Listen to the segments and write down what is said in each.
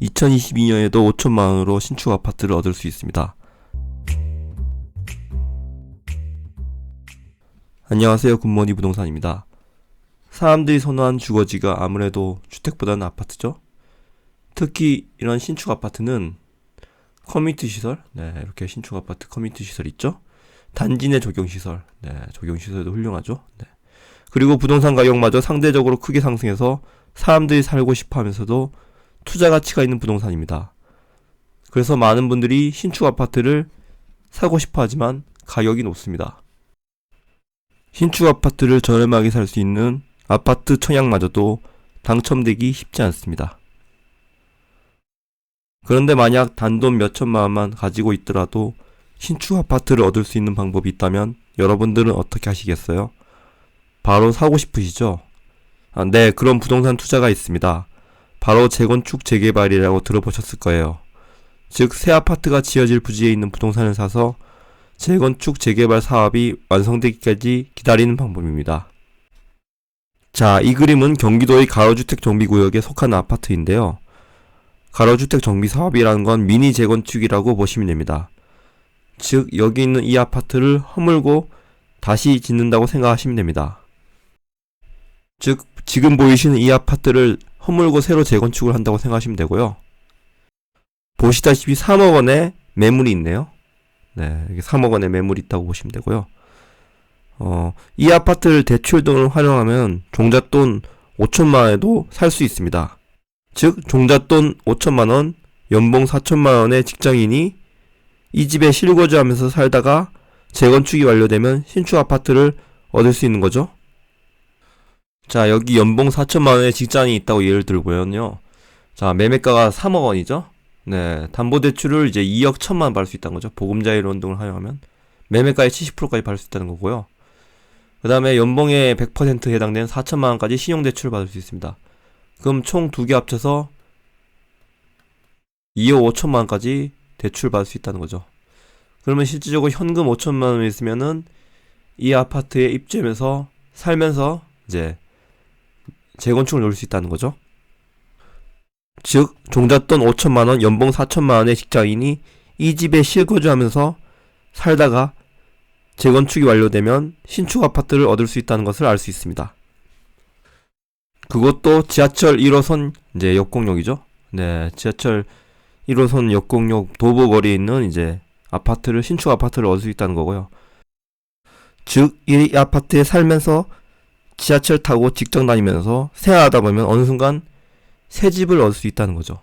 2022년에도 5천만원으로 신축 아파트를 얻을 수 있습니다. 안녕하세요. 굿모닝 부동산입니다. 사람들이 선호한 주거지가 아무래도 주택보다는 아파트죠. 특히 이런 신축 아파트는 커뮤니티 시설, 이렇게 신축 아파트 커뮤니티 시설 있죠. 단지 내 적용 시설, 적용 시설도 훌륭하죠. 그리고 부동산 가격마저 상대적으로 크게 상승해서 사람들이 살고 싶어 하면서도 투자 가치가 있는 부동산입니다. 그래서 많은 분들이 신축 아파트를 사고 싶어 하지만 가격이 높습니다. 신축 아파트를 저렴하게 살 수 있는 아파트 청약마저도 당첨되기 쉽지 않습니다. 그런데 만약 단돈 몇천만 원만 가지고 있더라도 신축 아파트를 얻을 수 있는 방법이 있다면 여러분들은 어떻게 하시겠어요? 바로 사고 싶으시죠? 네, 그런 부동산 투자가 있습니다. 바로 재건축 재개발이라고 들어보셨을 거예요. 즉, 새 아파트가 지어질 부지에 있는 부동산을 사서 재건축 재개발 사업이 완성되기까지 기다리는 방법입니다. 자, 이 그림은 경기도의 가로주택 정비구역에 속한 아파트인데요. 가로주택 정비 사업이라는 건 미니 재건축이라고 보시면 됩니다. 즉, 여기 있는 이 아파트를 허물고 다시 짓는다고 생각하시면 됩니다. 즉, 지금 보이시는 이 아파트를 허물고 새로 재건축을 한다고 생각하시면 되고요. 보시다시피 3억 원의 매물이 있네요. 여기 3억 원의 매물이 있다고 보시면 되고요. 이 아파트를 대출 등을 활용하면 종잣돈 5천만 원에도 살 수 있습니다. 즉, 종잣돈 5천만 원, 연봉 4천만 원의 직장인이 이 집에 실거주하면서 살다가 재건축이 완료되면 신축 아파트를 얻을 수 있는 거죠. 자, 여기 연봉 4천만 원의 직장인이 있다고 예를 들고요. 자, 매매가가 3억 원이죠. 담보대출을 이제 2억 1천만 원 받을 수 있다는 거죠. 보금자리론 등을 활용하면 매매가의 70%까지 받을 수 있다는 거고요. 그 다음에 연봉의 100% 해당되는 4천만 원까지 신용대출을 받을 수 있습니다. 그럼 총 두 개 합쳐서 2억 5천만 원까지 대출 받을 수 있다는 거죠. 그러면 실질적으로 현금 5천만 원이 있으면은 이 아파트에 입주하면서 살면서 이제 재건축을 노릴 수 있다는 거죠. 즉, 종잣돈 5천만 원, 연봉 4천만 원의 직장인이 이 집에 실거주하면서 살다가 재건축이 완료되면 신축 아파트를 얻을 수 있다는 것을 알 수 있습니다. 그것도 지하철 1호선 이제 역공역이죠. 지하철 1호선 역공역 도보거리에 있는 이제 아파트를 신축 아파트를 얻을 수 있다는 거고요. 즉, 이 아파트에 살면서 지하철 타고 직장 다니면서 생활하다 보면 어느 순간 새 집을 얻을 수 있다는 거죠.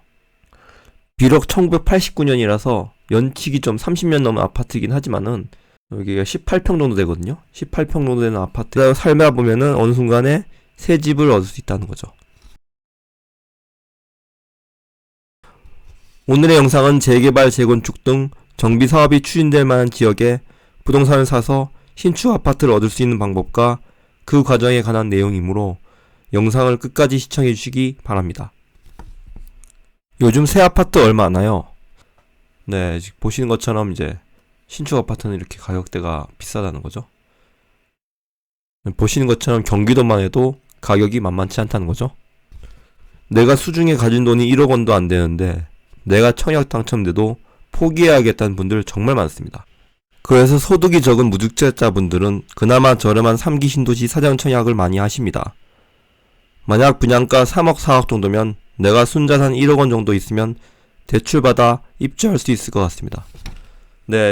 비록 1989년이라서 연식이 좀 30년 넘은 아파트이긴 하지만은 여기가 18평 정도 되거든요. 18평 정도 되는 아파트에 살다 보면은 어느 순간에 새 집을 얻을 수 있다는 거죠. 오늘의 영상은 재개발, 재건축 등 정비 사업이 추진될 만한 지역에 부동산을 사서 신축 아파트를 얻을 수 있는 방법과 그 과정에 관한 내용이므로 영상을 끝까지 시청해 주시기 바랍니다. 요즘 새 아파트 얼마 하나요? 지금 보시는 것처럼 이제 신축 아파트는 이렇게 가격대가 비싸다는 거죠. 보시는 것처럼 경기도만 해도 가격이 만만치 않다는 거죠. 내가 수중에 가진 돈이 1억 원도 안 되는데 내가 청약 당첨돼도 포기해야겠다는 분들 정말 많습니다. 그래서 소득이 적은 무주택자분들은 그나마 저렴한 3기 신도시 사전 청약을 많이 하십니다. 만약 분양가 3억 4억 정도면 내가 순자산 1억 원 정도 있으면 대출받아 입주할 수 있을 것 같습니다.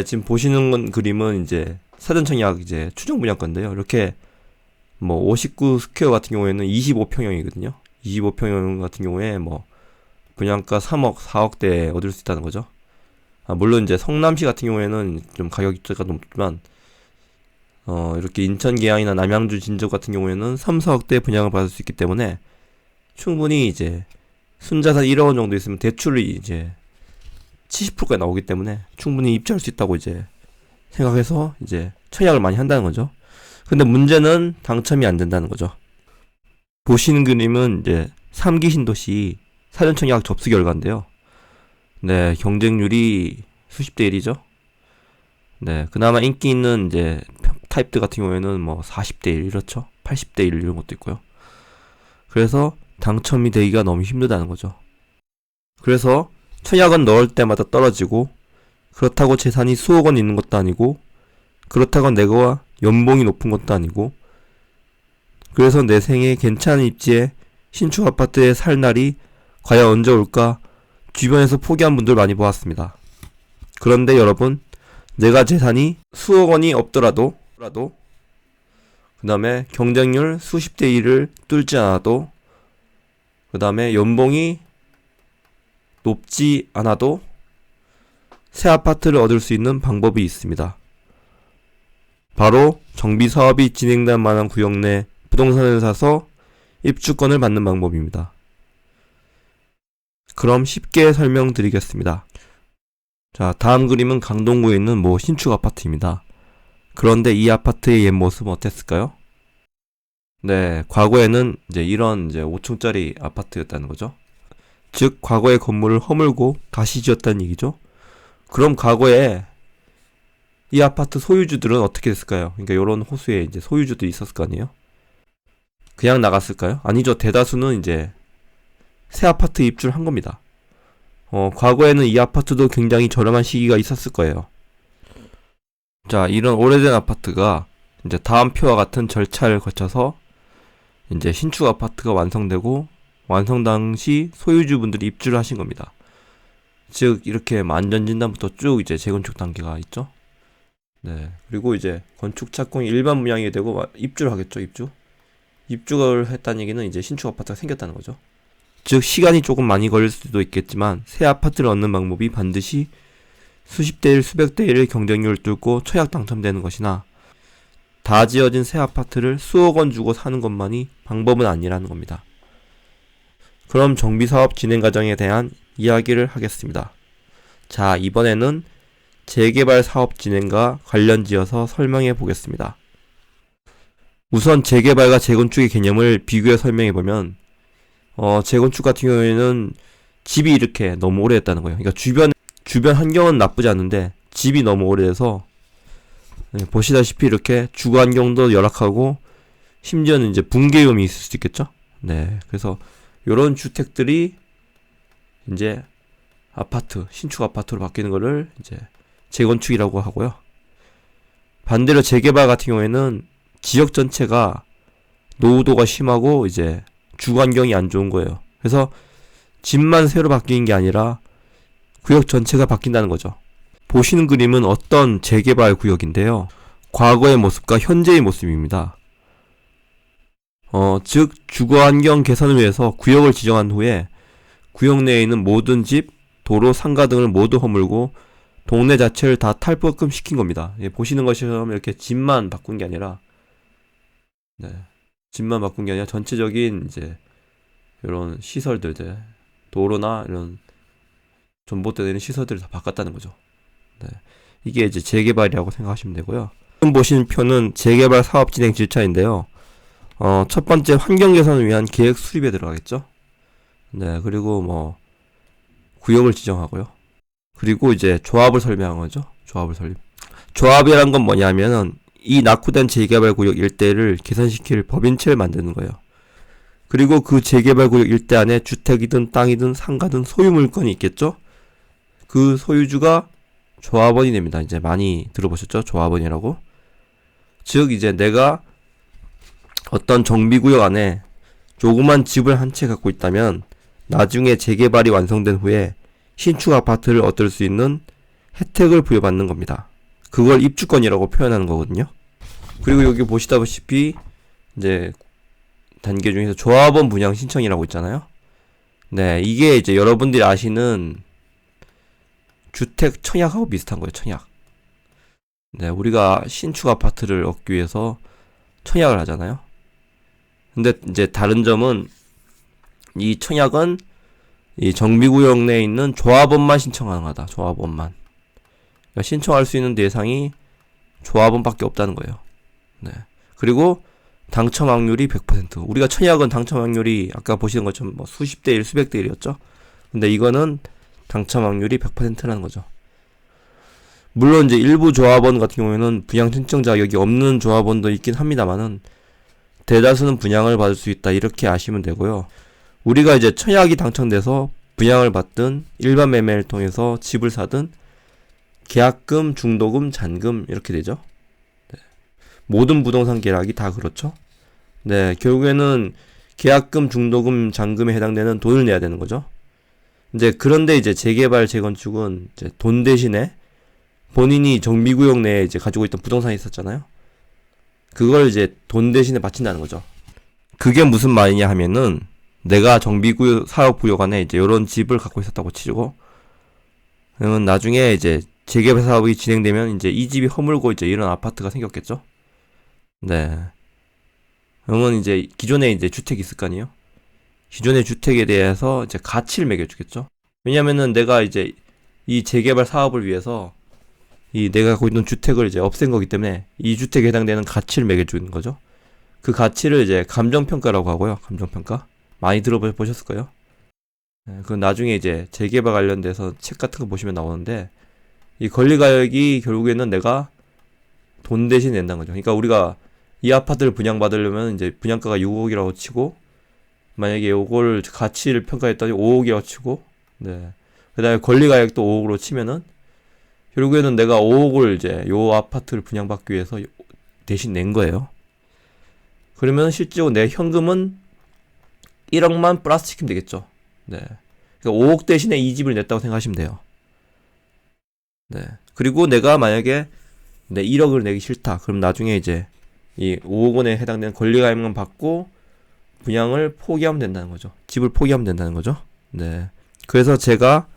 지금 보시는 그림은 이제 사전 청약 이제 추정 분양가인데요. 이렇게 뭐 59 스퀘어 같은 경우에는 25평형이거든요. 25평형 같은 경우에 뭐 분양가 3억 4억대에 얻을 수 있다는 거죠. 물론 이제 성남시 같은 경우에는 좀 가격이 높지만 이렇게 인천 계양이나 남양주 진접 같은 경우에는 3, 4억대 분양을 받을 수 있기 때문에 충분히 이제 순자산 1억 원 정도 있으면 대출이 이제 70%까지 나오기 때문에 충분히 입주할 수 있다고 이제 생각해서 이제 청약을 많이 한다는 거죠. 근데 문제는 당첨이 안 된다는 거죠. 보시는 그림은 이제 3기 신도시 사전 청약 접수 결과인데요. 경쟁률이 수십 대 1이죠. 그나마 인기 있는 이제 타입들 같은 경우에는 뭐 40대 1 이렇죠. 80대 1 이런 것도 있고요. 그래서 당첨이 되기가 너무 힘들다는 거죠. 그래서 청약은 넣을 때마다 떨어지고, 그렇다고 재산이 수억 원 있는 것도 아니고, 그렇다고 내가 연봉이 높은 것도 아니고, 그래서 내 생에 괜찮은 입지에 신축 아파트에 살 날이 과연 언제 올까 주변에서 포기한 분들 많이 보았습니다. 그런데 여러분, 내가 재산이 수억 원이 없더라도 그 다음에 경쟁률 수십 대 1을 뚫지 않아도, 그 다음에 연봉이 높지 않아도 새 아파트를 얻을 수 있는 방법이 있습니다. 바로 정비 사업이 진행될 만한 구역 내 부동산을 사서 입주권을 받는 방법입니다. 그럼 쉽게 설명드리겠습니다. 자, 다음 그림은 강동구에 있는 신축 아파트입니다. 그런데 이 아파트의 옛 모습은 어땠을까요? 네, 과거에는 이런 5층짜리 아파트였다는 거죠. 즉, 과거의 건물을 허물고 다시 지었다는 얘기죠. 그럼 과거에 이 아파트 소유주들은 어떻게 됐을까요? 그러니까 이런 호수에 소유주들이 있었을 거 아니에요? 그냥 나갔을까요? 아니죠. 대다수는 새 아파트 입주를 한 겁니다. 과거에는 이 아파트도 굉장히 저렴한 시기가 있었을 거예요. 자, 이런 오래된 아파트가 다음 표와 같은 절차를 거쳐서 신축 아파트가 완성되고, 완성 당시 소유주분들이 입주를 하신 겁니다. 즉, 이렇게 안전진단부터 쭉 재건축 단계가 있죠. 네. 그리고 건축 착공이 일반 분양이 되고 입주를 하겠죠, 입주를 했다는 얘기는 신축 아파트가 생겼다는 거죠. 즉, 시간이 조금 많이 걸릴 수도 있겠지만, 새 아파트를 얻는 방법이 반드시 수십 대 1, 수백 대 1의 경쟁률을 뚫고 청약 당첨되는 것이나, 다 지어진 새 아파트를 수억 원 주고 사는 것만이 방법은 아니라는 겁니다. 그럼 정비사업 진행 과정에 대한 이야기를 하겠습니다. 자, 이번에는 재개발 사업 진행과 관련지어서 설명해 보겠습니다. 우선 재개발과 재건축의 개념을 비교해 설명해 보면, 재건축 같은 경우에는 집이 이렇게 너무 오래됐다는 거예요. 그러니까 주변 환경은 나쁘지 않은데 집이 너무 오래돼서, 보시다시피 이렇게 주거 환경도 열악하고, 심지어는 붕괴 위험이 있을 수도 있겠죠. 네, 그래서 이런 주택들이 아파트, 신축 아파트로 바뀌는 거를 재건축이라고 하고요. 반대로 재개발 같은 경우에는 지역 전체가 노후도가 심하고 주거 환경이 안 좋은 거예요. 그래서 집만 새로 바뀌는 게 아니라 구역 전체가 바뀐다는 거죠. 보시는 그림은 어떤 재개발 구역인데요. 과거의 모습과 현재의 모습입니다. 즉 주거 환경 개선을 위해서 구역을 지정한 후에 구역 내에 있는 모든 집, 도로, 상가 등을 모두 허물고 동네 자체를 다 탈법금 시킨 겁니다. 보시는 것처럼 이렇게 집만 바꾼 게 아니라, 집만 바꾼 게 아니라 전체적인 이런 시설들, 도로나 이런 전봇대되는 시설들을 다 바꿨다는 거죠. 네. 이게 재개발이라고 생각하시면 되고요. 지금 보시는 표는 재개발 사업 진행 절차인데요. 첫 번째 환경 개선을 위한 계획 수립에 들어가겠죠. 네, 그리고 구역을 지정하고요. 그리고 조합을 설명한 거죠. 조합을 설립. 조합이란 건 뭐냐면은 이 낙후된 재개발 구역 일대를 개선시킬 법인체를 만드는 거예요. 그리고 그 재개발 구역 일대 안에 주택이든 땅이든 상가든 소유 물건이 있겠죠. 그 소유주가 조합원이 됩니다. 많이 들어보셨죠? 조합원이라고. 즉 내가 어떤 정비구역 안에 조그만 집을 한 채 갖고 있다면 나중에 재개발이 완성된 후에 신축 아파트를 얻을 수 있는 혜택을 부여받는 겁니다. 그걸 입주권이라고 표현하는 거거든요. 그리고 여기 보시다시피 단계 중에서 조합원 분양 신청이라고 있잖아요. 네, 이게 여러분들이 아시는 주택 청약하고 비슷한 거예요. 청약. 네, 우리가 신축 아파트를 얻기 위해서 청약을 하잖아요. 근데 다른 점은 이 청약은 이 정비구역 내에 있는 조합원만 신청 가능하다. 조합원만. 그러니까 신청할 수 있는 대상이 조합원밖에 없다는 거예요. 네. 그리고 당첨 확률이 100%. 우리가 청약은 당첨 확률이 아까 보시는 것처럼 수십 대 1, 수백 대 1이었죠. 근데 이거는 당첨 확률이 100%라는 거죠. 물론 일부 조합원 같은 경우에는 분양 신청 자격이 없는 조합원도 있긴 합니다만은 대다수는 분양을 받을 수 있다. 이렇게 아시면 되고요. 우리가 청약이 당첨돼서 분양을 받든 일반 매매를 통해서 집을 사든 계약금, 중도금, 잔금 이렇게 되죠. 네. 모든 부동산 계약이 다 그렇죠. 네, 결국에는 계약금, 중도금, 잔금에 해당되는 돈을 내야 되는 거죠. 이제 그런데 이제 재개발, 재건축은 이제 돈 대신에 본인이 정비구역 내에 이제 가지고 있던 부동산이 있었잖아요. 그걸 이제 돈 대신에 바친다는 거죠. 그게 무슨 말이냐 하면은 내가 정비구역 사업구역 안에 이제 이런 집을 갖고 있었다고 치고, 그러면 나중에 이제 재개발 사업이 진행되면 이제 이 집이 허물고 이제 이런 아파트가 생겼겠죠. 네. 그러면 이제 기존에 이제 주택이 있을 거 아니에요. 기존의 주택에 대해서 이제 가치를 매겨주겠죠. 왜냐면은 내가 이제 이 재개발 사업을 위해서 이 내가 갖고 있는 주택을 이제 없앤 거기 때문에 이 주택에 해당되는 가치를 매겨주는 거죠. 그 가치를 이제 감정평가라고 하고요. 감정평가. 많이 들어보셨을 거예요. 네, 그건 나중에 이제 재개발 관련돼서 책 같은 거 보시면 나오는데, 이 권리가액이 결국에는 내가 돈 대신 낸다는 거죠. 그러니까 우리가 이 아파트를 분양받으려면 이제 분양가가 6억이라고 치고, 만약에 요걸 가치를 평가했더니 5억이라고 치고, 네. 그 다음에 권리가액도 5억으로 치면은, 결국에는 내가 5억을 이제 요 아파트를 분양받기 위해서 대신 낸 거예요. 그러면 실제로 내 현금은 1억만 플러스 시키면 되겠죠. 네. 그러니까 5억 대신에 이 집을 냈다고 생각하시면 돼요. 네. 그리고 내가 만약에 내 1억을 내기 싫다. 그럼 나중에 이제 이 5억 원에 해당되는 권리가액만 받고 분양을 포기하면 된다는 거죠. 집을 포기하면 된다는 거죠. 네. 그래서 제가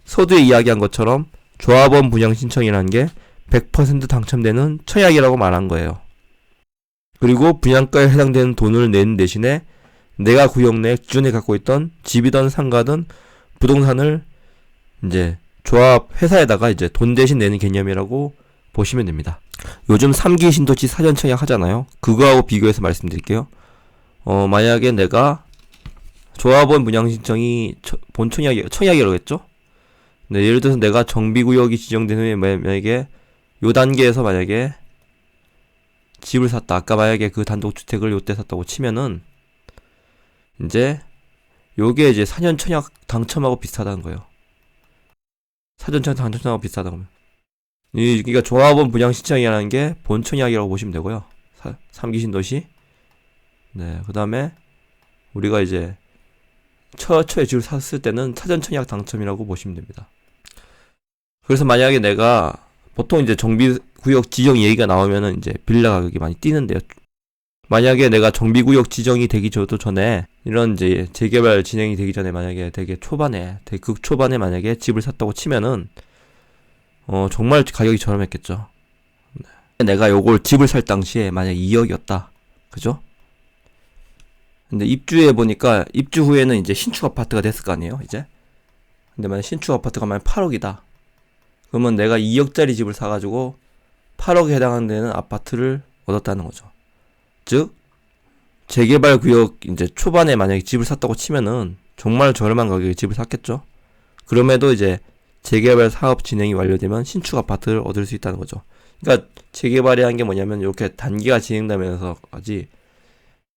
서두에 이야기한 것처럼 조합원 분양 신청이라는 게 100% 당첨되는 청약이라고 말한 거예요. 그리고 분양가에 해당되는 돈을 내는 대신에 내가 구역 내 기존에 갖고 있던 집이든 상가든 부동산을 이제 조합 회사에다가 이제 돈 대신 내는 개념이라고 보시면 됩니다. 요즘 3기 신도시 사전 청약 하잖아요. 그거하고 비교해서 말씀드릴게요. 만약에 내가 조합원 분양 신청이 본 청약이라고 했죠? 네, 예를 들어서 내가 정비구역이 지정된 후에 만약에 요 단계에서 만약에 집을 샀다. 아까 만약에 그 단독주택을 요때 샀다고 치면은 이제 요게 이제 4년 청약 당첨하고 비슷하다는 거예요. 사전 청약 당첨하고 비슷하다고. 그러니까 조합원 분양 신청이라는 게 본 청약이라고 보시면 되고요. 3기 신도시. 네, 그 다음에 우리가 이제 처에 집을 샀을 때는 사전 청약 당첨이라고 보시면 됩니다. 그래서 만약에 내가 보통 이제 정비구역 지정 얘기가 나오면은 이제 빌라 가격이 많이 뛰는데요. 만약에 내가 정비구역 지정이 되기 전에 이런 이제 재개발 진행이 되기 전에 만약에 되게 극초반에 만약에 집을 샀다고 치면은 정말 가격이 저렴했겠죠. 네. 내가 요걸 집을 살 당시에 만약 2억이었다. 그죠? 근데 입주해 보니까 입주 후에는 이제 신축 아파트가 됐을 거 아니에요, 이제. 근데 만약 신축 아파트가 만약 8억이다. 그러면 내가 2억짜리 집을 사가지고 8억에 해당하는 아파트를 얻었다는 거죠. 즉, 재개발 구역 이제 초반에 만약에 집을 샀다고 치면은 정말 저렴한 가격에 집을 샀겠죠. 그럼에도 이제 재개발 사업 진행이 완료되면 신축 아파트를 얻을 수 있다는 거죠. 그러니까 재개발이라는 게 뭐냐면 이렇게 단기가 진행되면서까지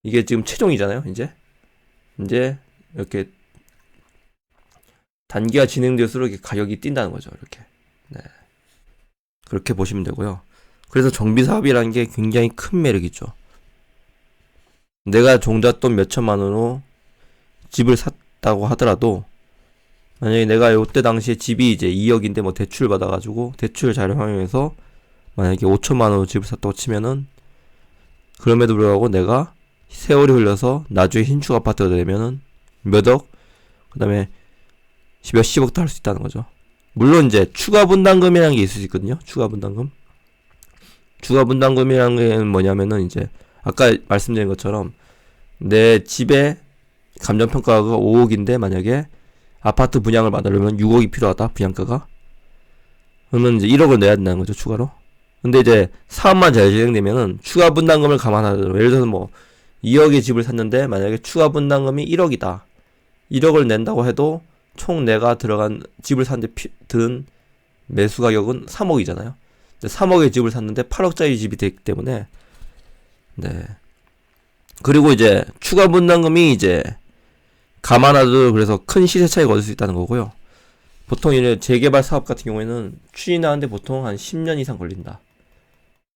이게 지금 최종이잖아요. 이제 이렇게 단기가 진행될수록 이렇게 가격이 뛴다는 거죠. 이렇게. 네. 그렇게 보시면 되고요. 그래서 정비사업이라는 게 굉장히 큰 매력이죠. 내가 종잣돈 몇천만 원으로 집을 샀다고 하더라도 만약에 내가 요때 당시에 집이 이제 2억인데 뭐 대출 받아가지고 대출 자료 활용해서 만약에 5천만 원으로 집을 샀다고 치면은 그럼에도 불구하고 내가 세월이 흘러서 나중에 신축 아파트가 되면은 몇억, 그 다음에 몇십억도 할 수 있다는 거죠. 물론 이제 추가 분담금이라는 게 있을 수 있거든요. 추가 분담금이라는 게 뭐냐면은 이제 아까 말씀드린 것처럼 내 집의 감정평가가 5억인데 만약에 아파트 분양을 받으려면 6억이 필요하다, 분양가가. 그러면 이제 1억을 내야 된다는 거죠, 추가로. 근데 이제 사업만 잘 진행되면은 추가 분담금을 감안하더라도, 예를 들어서 뭐 2억의 집을 샀는데 만약에 추가 분담금이 1억이다. 1억을 낸다고 해도 총 내가 들어간 집을 샀는데 든 매수 가격은 3억이잖아요. 3억의 집을 샀는데 8억짜리 집이 되기 때문에, 네. 그리고 이제 추가 분담금이 이제 감안하도 그래서 큰 시세 차익을 얻을 수 있다는 거고요. 보통 이제 재개발 사업 같은 경우에는 추진하는데 보통 한 10년 이상 걸린다.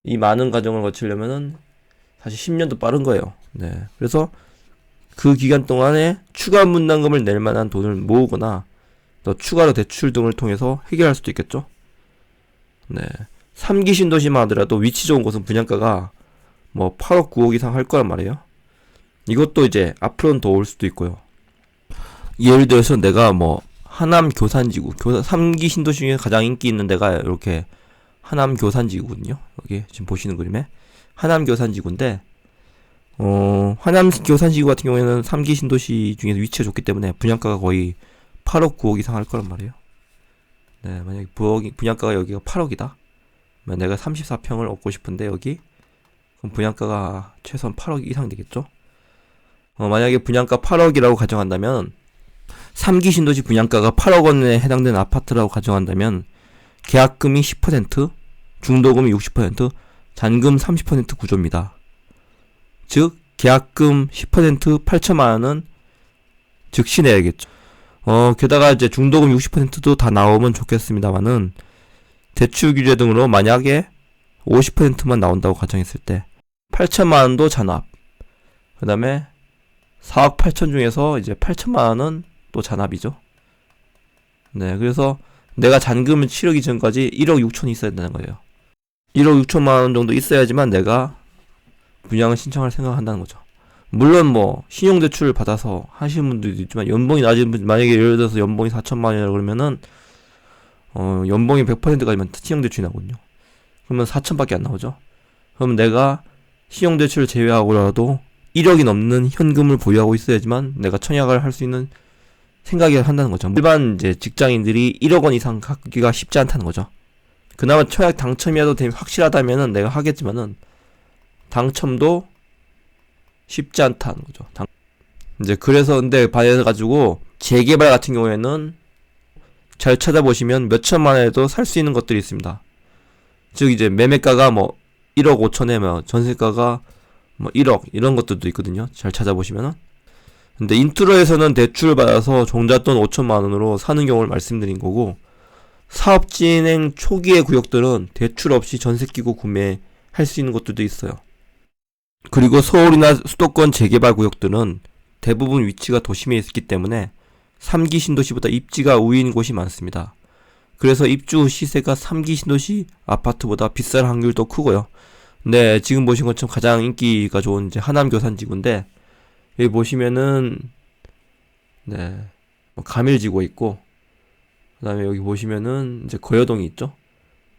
이 많은 과정을 거치려면은 사실 10년도 빠른 거예요. 네. 그래서 그 기간 동안에 추가 분담금을 낼 만한 돈을 모으거나 또 추가로 대출 등을 통해서 해결할 수도 있겠죠. 네. 3기 신도시만 하더라도 위치 좋은 곳은 분양가가 뭐 8억, 9억 이상 할 거란 말이에요. 이것도 이제 앞으로는 더 올 수도 있고요. 예를 들어서 내가 뭐 하남 교산지구, 3기 신도시 중에 가장 인기 있는 데가 이렇게 하남 교산지구거든요. 여기 지금 보시는 그림에 하남 교산지구인데 하남 교산지구 같은 경우에는 3기 신도시 중에서 위치가 좋기 때문에 분양가가 거의 8억, 9억 이상 할 거란 말이에요. 네, 만약에 분양가가 여기가 8억이다. 내가 34평을 얻고 싶은데 여기 그럼 분양가가 최소한 8억 이상 되겠죠. 만약에 분양가 8억이라고 가정한다면 3기 신도시 분양가가 8억 원에 해당되는 아파트라고 가정한다면 계약금이 10%, 중도금이 60%, 잔금 30% 구조입니다. 즉 계약금 10% 8천만 원은 즉시 내야겠죠. 게다가 이제 중도금 60%도 다 나오면 좋겠습니다만은 대출 규제 등으로 만약에 50%만 나온다고 가정했을 때 8천만 원도 잔압. 그다음에 4억 8천 중에서 이제 8천만 원은 또 잔압이죠. 네, 그래서 내가 잔금을 치르기 전까지 1억 6천이 있어야 된다는 거예요. 1억 6천만 원 정도 있어야지만 내가 분양을 신청할 생각을 한다는 거죠. 물론 뭐 신용대출을 받아서 하시는 분들도 있지만 연봉이 낮은 분, 만약에 예를 들어서 연봉이 4천만 원이라고 그러면은 연봉이 100%까지만 신용대출이 나거든요. 그러면 4천밖에 안 나오죠. 그럼 내가 신용대출을 제외하고라도 1억이 넘는 현금을 보유하고 있어야지만 내가 청약을 할 수 있는 생각을 한다는 거죠. 일반 이제 직장인들이 1억 원 이상 갖기가 쉽지 않다는 거죠. 그나마 청약 당첨이라도 확실하다면은 내가 하겠지만은 당첨도 쉽지 않다는 거죠. 이제 그래서 근데 반해가지고 재개발 같은 경우에는 잘 찾아보시면 몇 천만 원에도 살 수 있는 것들이 있습니다. 즉 이제 매매가가 뭐 1억 5천에 뭐 전세가가 뭐 1억 이런 것들도 있거든요. 잘 찾아보시면은. 근데 인트로에서는 대출을 받아서 종잣돈 5천만 원으로 사는 경우를 말씀드린 거고, 사업 진행 초기의 구역들은 대출 없이 전세 끼고 구매할 수 있는 것들도 있어요. 그리고 서울이나 수도권 재개발 구역들은 대부분 위치가 도심에 있기 때문에 3기 신도시보다 입지가 우위인 곳이 많습니다. 그래서 입주 후 시세가 3기 신도시 아파트보다 비쌀 확률도 크고요. 네, 지금 보신 것처럼 가장 인기가 좋은 이제 하남 교산지구인데, 여기 보시면은 네, 가밀지구 있고, 그다음에 여기 보시면은 이제 거여동이 있죠.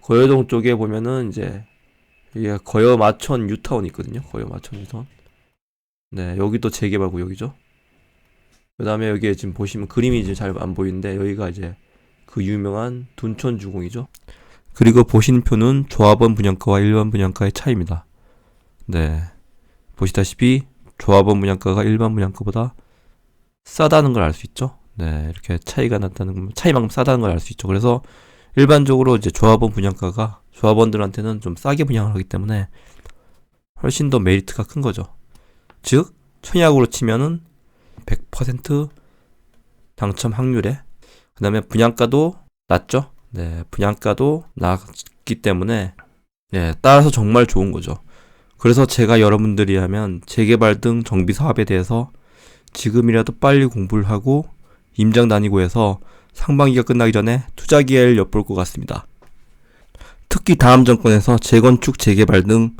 거여동 쪽에 보면은 이제 이게 거여마천 뉴타운이 있거든요. 거여마천 뉴타운. 네, 여기도 재개발 구역이죠. 그다음에 여기에 지금 보시면 그림이 이제 잘 안 보이는데 여기가 이제 그 유명한 둔촌주공이죠. 그리고 보시는 표는 조합원 분양가와 일반 분양가의 차이입니다. 네, 보시다시피 조합원 분양가가 일반 분양가보다 싸다는 걸 알 수 있죠. 네, 이렇게 차이가 났다는, 차이만큼 싸다는 걸 알 수 있죠. 그래서 일반적으로 이제 조합원 분양가가 조합원들한테는 좀 싸게 분양을 하기 때문에 훨씬 더 메리트가 큰 거죠. 즉, 청약으로 치면은 100% 당첨 확률에, 그 다음에 분양가도 낮죠. 네, 분양가도 낮기 때문에, 네, 따라서 정말 좋은 거죠. 그래서 제가 여러분들이라면 재개발 등 정비 사업에 대해서 지금이라도 빨리 공부를 하고 임장 다니고 해서 상반기가 끝나기 전에 투자 기회를 엿볼 것 같습니다. 특히 다음 정권에서 재건축, 재개발 등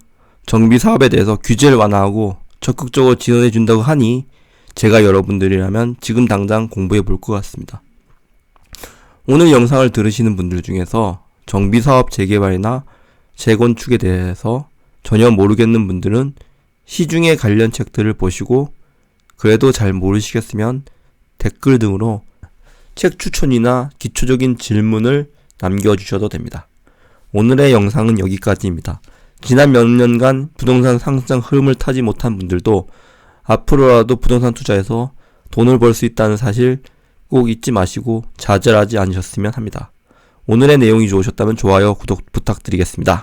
정비 사업에 대해서 규제를 완화하고 적극적으로 지원해 준다고 하니 제가 여러분들이라면 지금 당장 공부해 볼 것 같습니다. 오늘 영상을 들으시는 분들 중에서 정비 사업 재개발이나 재건축에 대해서 전혀 모르겠는 분들은 시중의 관련 책들을 보시고, 그래도 잘 모르시겠으면 댓글 등으로 책 추천이나 기초적인 질문을 남겨주셔도 됩니다. 오늘의 영상은 여기까지입니다. 지난 몇 년간 부동산 상승 흐름을 타지 못한 분들도 앞으로라도 부동산 투자에서 돈을 벌 수 있다는 사실 꼭 잊지 마시고 좌절하지 않으셨으면 합니다. 오늘의 내용이 좋으셨다면 좋아요, 구독 부탁드리겠습니다.